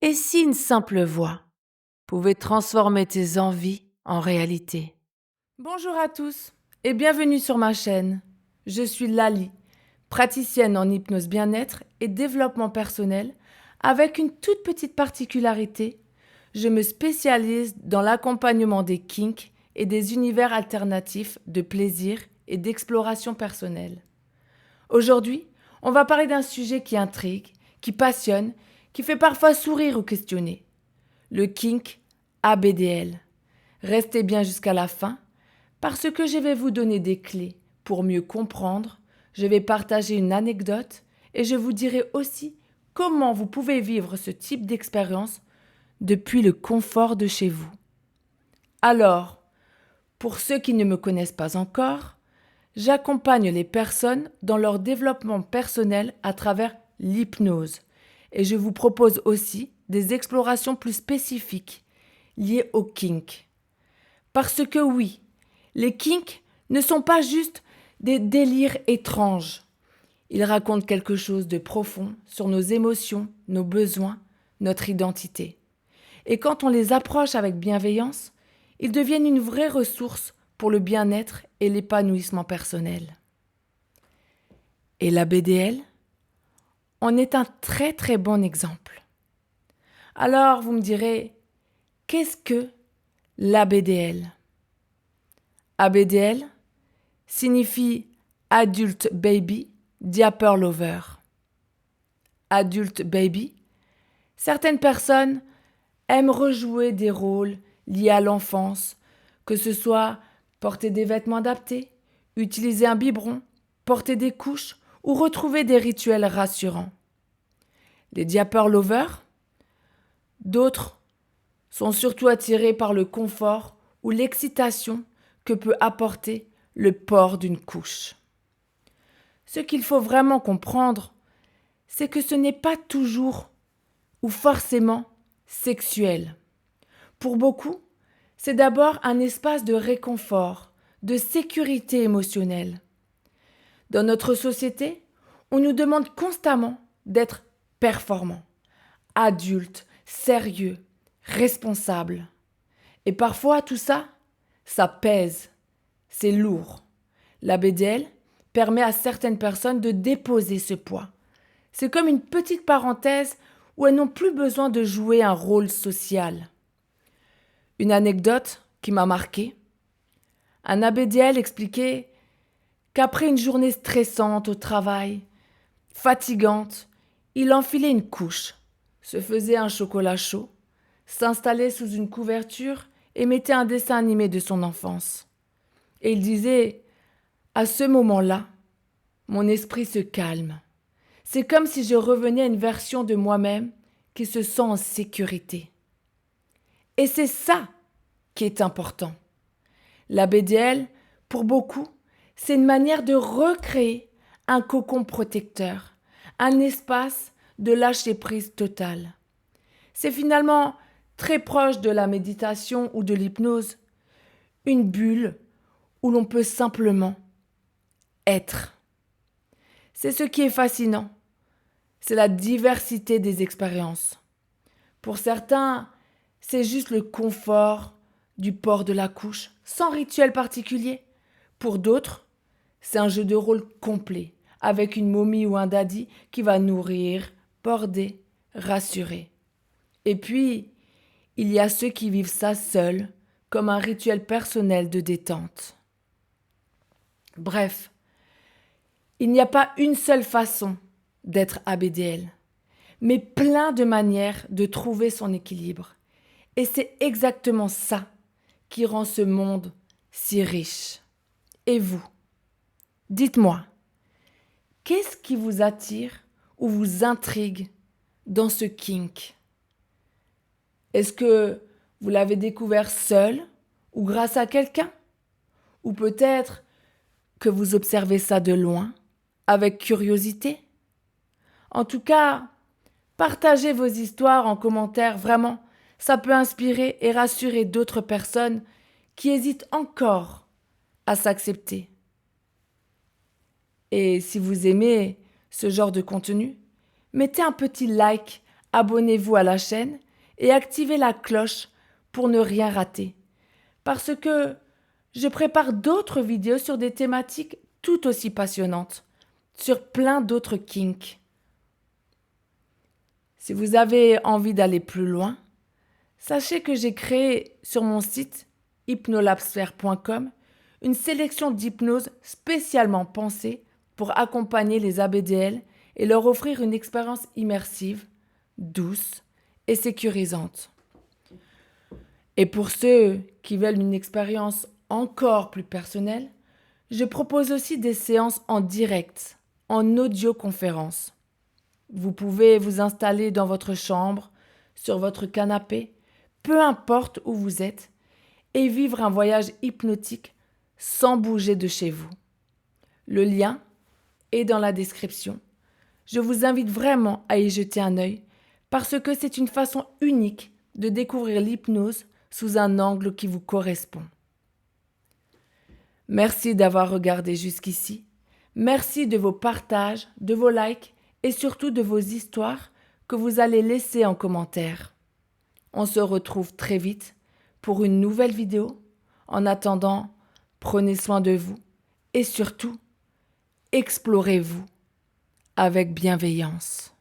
Et si une simple voix pouvait transformer tes envies en réalité? Bonjour à tous et bienvenue sur ma chaîne. Je suis Lali, praticienne en hypnose bien-être et développement personnel avec une toute petite particularité. Je me spécialise dans l'accompagnement des kinks et des univers alternatifs de plaisir et d'exploration personnelle. Aujourd'hui, on va parler d'un sujet qui intrigue, qui passionne, qui fait parfois sourire ou questionner. Le kink ABDL. Restez bien jusqu'à la fin parce que je vais vous donner des clés pour mieux comprendre, je vais partager une anecdote et je vous dirai aussi comment vous pouvez vivre ce type d'expérience depuis le confort de chez vous. Alors, pour ceux qui ne me connaissent pas encore, j'accompagne les personnes dans leur développement personnel à travers l'hypnose et je vous propose aussi des explorations plus spécifiques liées au kink. Parce que oui, les kinks ne sont pas juste des délires étranges. Ils racontent quelque chose de profond sur nos émotions, nos besoins, notre identité. Et quand on les approche avec bienveillance, ils deviennent une vraie ressource pour le bien-être et l'épanouissement personnel. Et la BDL en est un très très bon exemple. Alors vous me direz, qu'est-ce que l'ABDL? ABDL signifie Adult Baby Diaper Lover. Adult Baby, certaines personnes aiment rejouer des rôles liés à l'enfance, que ce soit porter des vêtements adaptés, utiliser un biberon, porter des couches ou retrouver des rituels rassurants. Les Diaper Lovers, d'autres sont surtout attirés par le confort ou l'excitation que peut apporter le port d'une couche. Ce qu'il faut vraiment comprendre, c'est que ce n'est pas toujours ou forcément sexuel. Pour beaucoup, c'est d'abord un espace de réconfort, de sécurité émotionnelle. Dans notre société, on nous demande constamment d'être performants, adultes, sérieux, responsables. Et parfois, tout ça, ça pèse, c'est lourd. La BDL permet à certaines personnes de déposer ce poids. C'est comme une petite parenthèse où elles n'ont plus besoin de jouer un rôle social. Une anecdote qui m'a marquée. Un ABDL expliquait qu'après une journée stressante au travail, fatigante, il enfilait une couche, se faisait un chocolat chaud, s'installait sous une couverture et mettait un dessin animé de son enfance. Et il disait, à ce moment-là, mon esprit se calme. C'est comme si je revenais à une version de moi-même qui se sent en sécurité. Et c'est ça qui est important. La BDL, pour beaucoup, c'est une manière de recréer un cocon protecteur, un espace de lâcher-prise totale. C'est finalement très proche de la méditation ou de l'hypnose, une bulle où l'on peut simplement être. C'est ce qui est fascinant, c'est la diversité des expériences. Pour certains, c'est juste le confort du port de la couche, sans rituel particulier. Pour d'autres, c'est un jeu de rôle complet, avec une momie ou un daddy qui va nourrir, border, rassurer. Et puis, il y a ceux qui vivent ça seuls, comme un rituel personnel de détente. Bref, il n'y a pas une seule façon d'être ABDL, mais plein de manières de trouver son équilibre. Et c'est exactement ça qui rend ce monde si riche. Et vous, dites-moi, qu'est-ce qui vous attire ou vous intrigue dans ce kink? Est-ce que vous l'avez découvert seul ou grâce à quelqu'un? Ou peut-être que vous observez ça de loin, avec curiosité? En tout cas, partagez vos histoires en commentaire, vraiment, ça peut inspirer et rassurer d'autres personnes qui hésitent encore à s'accepter. Et si vous aimez ce genre de contenu, mettez un petit like abonnez-vous à la chaîne et activez la cloche pour ne rien rater. Parce que je prépare d'autres vidéos sur des thématiques tout aussi passionnantes, sur plein d'autres kinks. Si vous avez envie d'aller plus loin, sachez que j'ai créé sur mon site hypnolabsphère.com une sélection d'hypnose spécialement pensée pour accompagner les ABDL et leur offrir une expérience immersive, douce et sécurisante. Et pour ceux qui veulent une expérience encore plus personnelle, je propose aussi des séances en direct, en audioconférence. Vous pouvez vous installer dans votre chambre, sur votre canapé, peu importe où vous êtes, et vivre un voyage hypnotique sans bouger de chez vous. Le lien est dans la description. Je vous invite vraiment à y jeter un œil parce que c'est une façon unique de découvrir l'hypnose sous un angle qui vous correspond. Merci d'avoir regardé jusqu'ici. Merci de vos partages, de vos likes et surtout de vos histoires que vous allez laisser en commentaire. On se retrouve très vite pour une nouvelle vidéo. En attendant, prenez soin de vous et surtout, explorez-vous avec bienveillance.